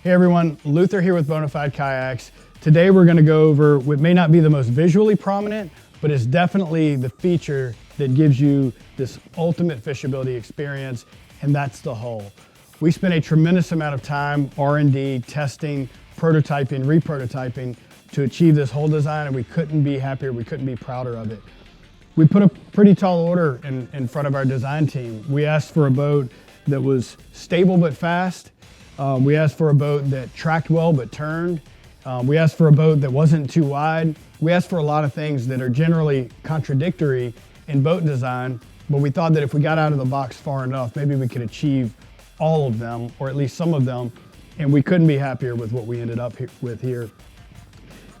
Hey everyone, Luther here with Bonafide Kayaks. Today we're going to go over what may not be the most visually prominent, but is definitely the feature that gives you this ultimate fishability experience, and that's the hull. We spent a tremendous amount of time R&D, testing, prototyping, reprototyping to achieve this hull design, and we couldn't be happier, we couldn't be prouder of it. We put a pretty tall order in front of our design team. We asked for a boat that was stable but fast. We asked for a boat that tracked well but turned. We asked for a boat that wasn't too wide. We asked for a lot of things that are generally contradictory in boat design, but we thought that if we got out of the box far enough, maybe we could achieve all of them, or at least some of them, and we couldn't be happier with what we ended up with here.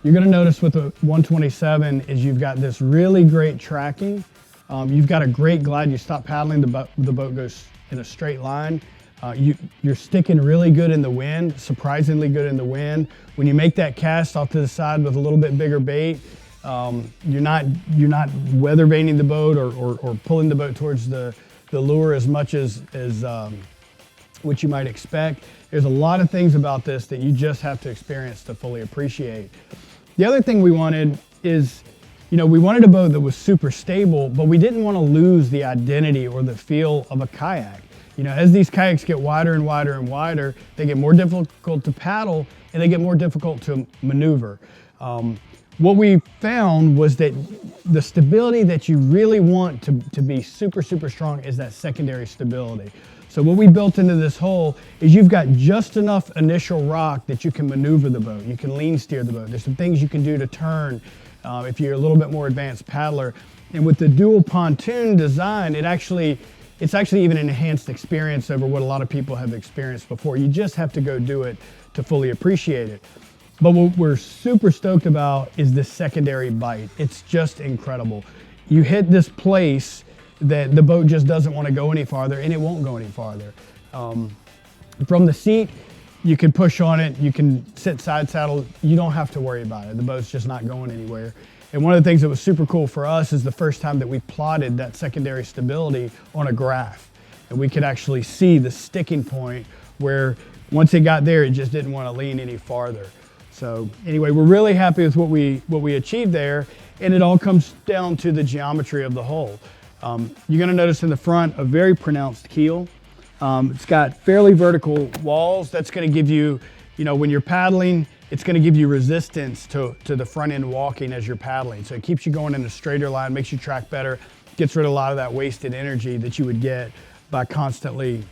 You're going to notice with the 127 is you've got this really great tracking. You've got a great glide. You stop paddling, the boat goes in a straight line. You're sticking really good in the wind, surprisingly good in the wind. When you make that cast off to the side with a little bit bigger bait, you're not weather vaning the boat or pulling the boat towards the lure as much as what you might expect. There's a lot of things about this that you just have to experience to fully appreciate. The other thing we wanted is, we wanted a boat that was super stable, but we didn't want to lose the identity or the feel of a kayak. As these kayaks get wider and wider and wider, they get more difficult to paddle and they get more difficult to maneuver. What we found was that the stability that you really want to be super, super strong is that secondary stability. So what we built into this hull is you've got just enough initial rock that you can maneuver the boat. You can lean steer the boat. There's some things you can do to turn if you're a little bit more advanced paddler. And with the dual pontoon design, it's actually even an enhanced experience over what a lot of people have experienced before. You just have to go do it to fully appreciate it. But what we're super stoked about is this secondary bite. It's just incredible. You hit this place that the boat just doesn't want to go any farther, and it won't go any farther. From the seat, you can push on it, you can sit side saddle, you don't have to worry about it. The boat's just not going anywhere. And one of the things that was super cool for us is the first time that we plotted that secondary stability on a graph. And we could actually see the sticking point where once it got there, it just didn't want to lean any farther. So anyway, we're really happy with what we achieved there, and it all comes down to the geometry of the hull. You're going to notice in the front a very pronounced keel. It's got fairly vertical walls. That's going to give you, when you're paddling, it's going to give you resistance to the front end walking as you're paddling. So it keeps you going in a straighter line, makes you track better, gets rid of a lot of that wasted energy that you would get by constantly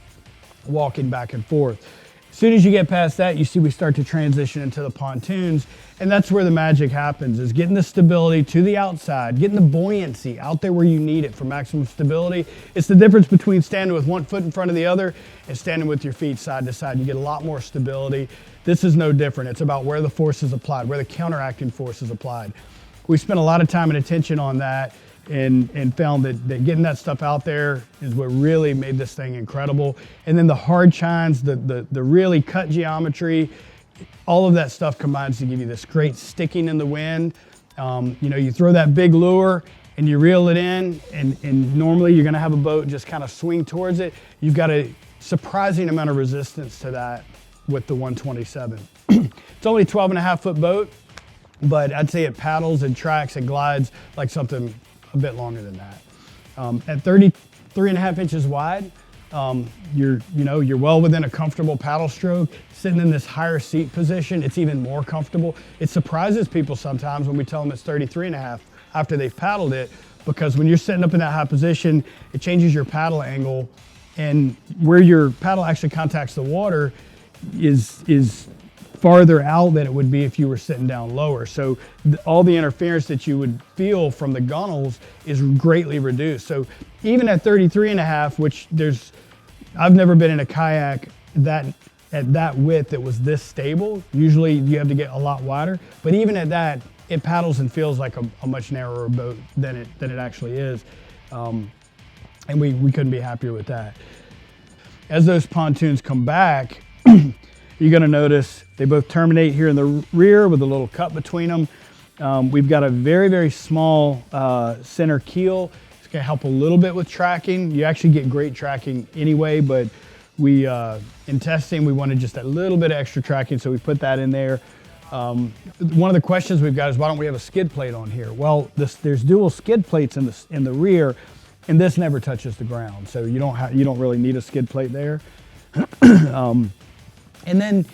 walking back and forth. As soon as you get past that, you see we start to transition into the pontoons, and that's where the magic happens, is getting the stability to the outside, getting the buoyancy out there where you need it for maximum stability. It's the difference between standing with one foot in front of the other and standing with your feet side to side. You get a lot more stability. This is no different. It's about where the force is applied, where the counteracting force is applied. We spent a lot of time and attention on that and found that getting that stuff out there is what really made this thing incredible. And then the hard chines, the really cut geometry, all of that stuff combines to give you this great sticking in the wind. You throw that big lure and you reel it in, and normally you're gonna have a boat just kind of swing towards it. You've got a surprising amount of resistance to that with the 127. It's only a 12.5-foot boat, but I'd say it paddles and tracks and glides like something a bit longer than that. At 33.5 inches wide, you're well within a comfortable paddle stroke. Sitting in this higher seat position, it's even more comfortable. It surprises people sometimes when we tell them it's 33.5 after they've paddled it, because when you're sitting up in that high position, it changes your paddle angle, and where your paddle actually contacts the water is farther out than it would be if you were sitting down lower. So all the interference that you would feel from the gunnels is greatly reduced. So even at 33.5, which I've never been in a kayak at that width that was this stable. Usually you have to get a lot wider, but even at that, it paddles and feels like a much narrower boat than it actually is. And we couldn't be happier with that. As those pontoons come back, you're gonna notice they both terminate here in the rear with a little cut between them. We've got a very, very small center keel. It's gonna help a little bit with tracking. You actually get great tracking anyway, but in testing, we wanted just a little bit of extra tracking, so we put that in there. One of the questions we've got is, why don't we have a skid plate on here? Well, there's dual skid plates in the rear, and this never touches the ground, so you don't really need a skid plate there. And then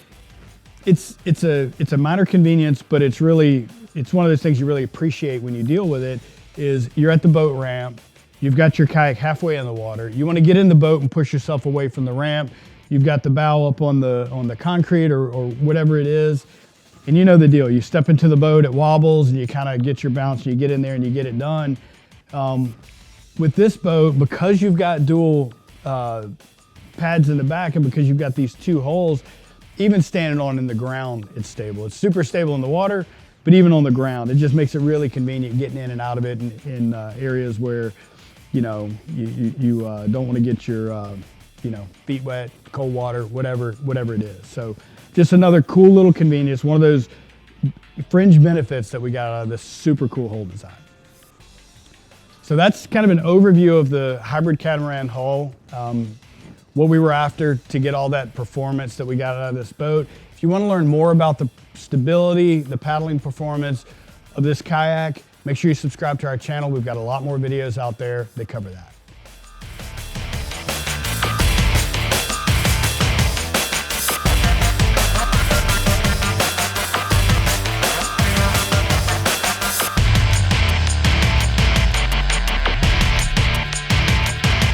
it's a minor convenience, but it's one of those things you really appreciate when you deal with it. Is you're at the boat ramp, you've got your kayak halfway in the water, you want to get in the boat and push yourself away from the ramp. You've got the bow up on the concrete or whatever it is. And you know the deal. You step into the boat, it wobbles, and you kind of get your bounce, and you get in there and you get it done. With this boat, because you've got dual pads in the back and because you've got these two holes, even standing on in the ground, it's stable. It's super stable in the water, but even on the ground, it just makes it really convenient getting in and out of it in areas where, you know, you don't want to get your, feet wet, cold water, whatever it is. So just another cool little convenience, one of those fringe benefits that we got out of this super cool hull design. So that's kind of an overview of the hybrid catamaran hull, what we were after to get all that performance that we got out of this boat. If you want to learn more about the stability, the paddling performance of this kayak, make sure you subscribe to our channel. We've got a lot more videos out there that cover that.